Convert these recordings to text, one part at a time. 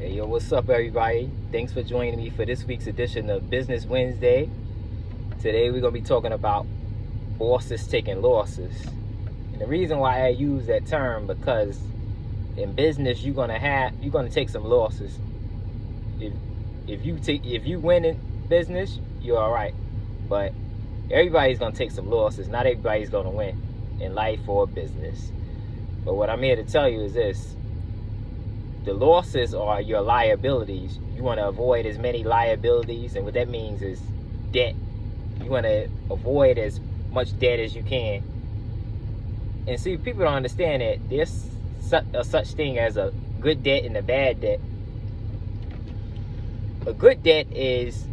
Hey, yo, what's up, everybody? Thanks for joining me for this week's edition of Business Wednesday. Today, we're going to be talking about bosses taking losses. And the reason why I use that term, because in business, you're going to take some losses. If you win in business, you're all right. But everybody's going to take some losses. Not everybody's going to win in life or business. But what I'm here to tell you is this. The losses are your liabilities. You want to avoid as many liabilities, and what that means is debt. You want to avoid as much debt as you can. And see, people don't understand that there's such thing as a good debt and a bad debt. A good debt is,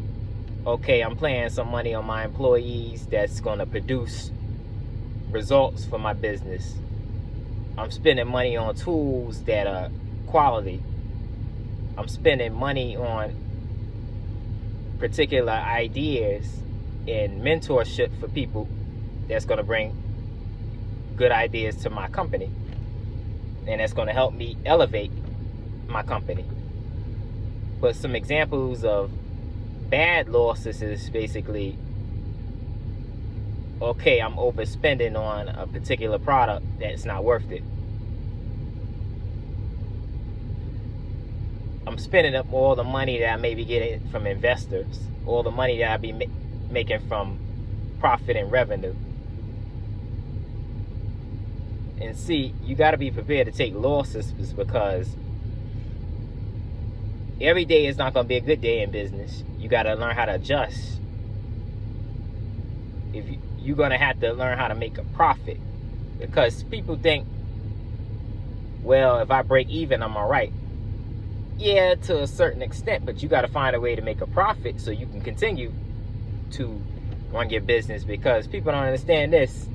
okay, I'm paying some money on my employees that's going to produce results for my business. I'm spending money on tools that are quality. I'm spending money on particular ideas and mentorship for people that's going to bring good ideas to my company, and that's going to help me elevate my company. But some examples of bad losses is basically, okay, I'm overspending on a particular product that's not worth it. I'm spending up all the money that I may be getting from investors, all the money that I be making from profit and revenue. And see, you got to be prepared to take losses, because every day is not going to be a good day in business. You got to learn how to adjust. You're going to have to learn how to make a profit, because people think, well, if I break even, I'm all right. Yeah, to a certain extent, but you got to find a way to make a profit so you can continue to run your business, because people don't understand this.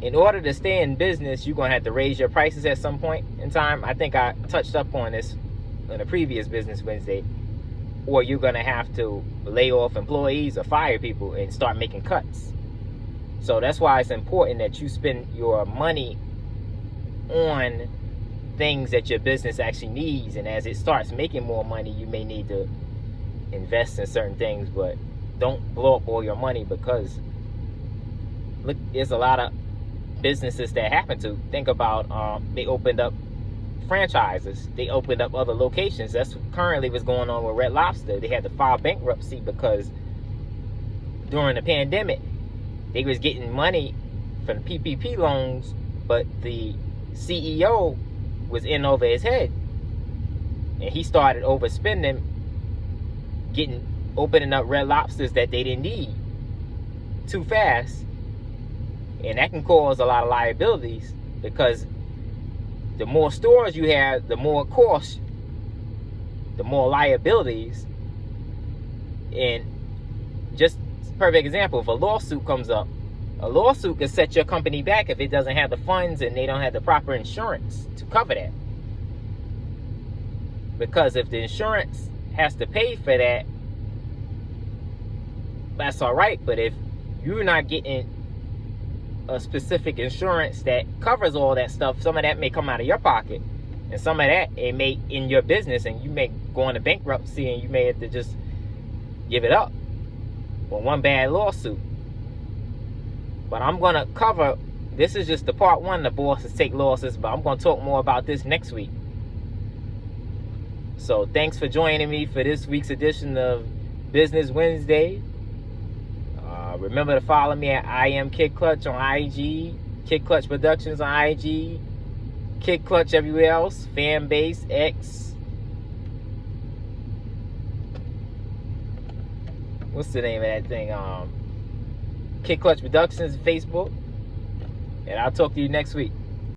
In order to stay in business, you're going to have to raise your prices at some point in time. I think I touched up on this in a previous Business Wednesday. Or you're going to have to lay off employees or fire people and start making cuts. So that's why it's important that you spend your money on things that your business actually needs, and as it starts making more money, you may need to invest in certain things, but don't blow up all your money, because look, there's a lot of businesses that happen to. Think about they opened up franchises, they opened up other locations. That's currently what's going on with Red Lobster. They had to file bankruptcy because during the pandemic they was getting money from the PPP loans, but the CEO was in over his head, and he started overspending, opening up Red Lobsters that they didn't need too fast, and that can cause a lot of liabilities, because the more stores you have, the more costs, the more liabilities. And just perfect example, if a lawsuit comes up, a lawsuit can set your company back if it doesn't have the funds and they don't have the proper insurance to cover that. Because if the insurance has to pay for that, that's all right. But if you're not getting a specific insurance that covers all that stuff, some of that may come out of your pocket, and some of that it may in your business, and you may go into bankruptcy, and you may have to just give it up for one bad lawsuit. But I'm going to cover, this is just the part one, the bosses take losses, but I'm going to talk more about this next week. So thanks for joining me for this week's edition of Business Wednesday. Remember to follow me at I Am Kid Clutch on IG, Kid Clutch Productions on IG, Kid Clutch everywhere else, Fanbase, X. What's the name of that thing? Kid Clutch Productions, Facebook. And I'll talk to you next week.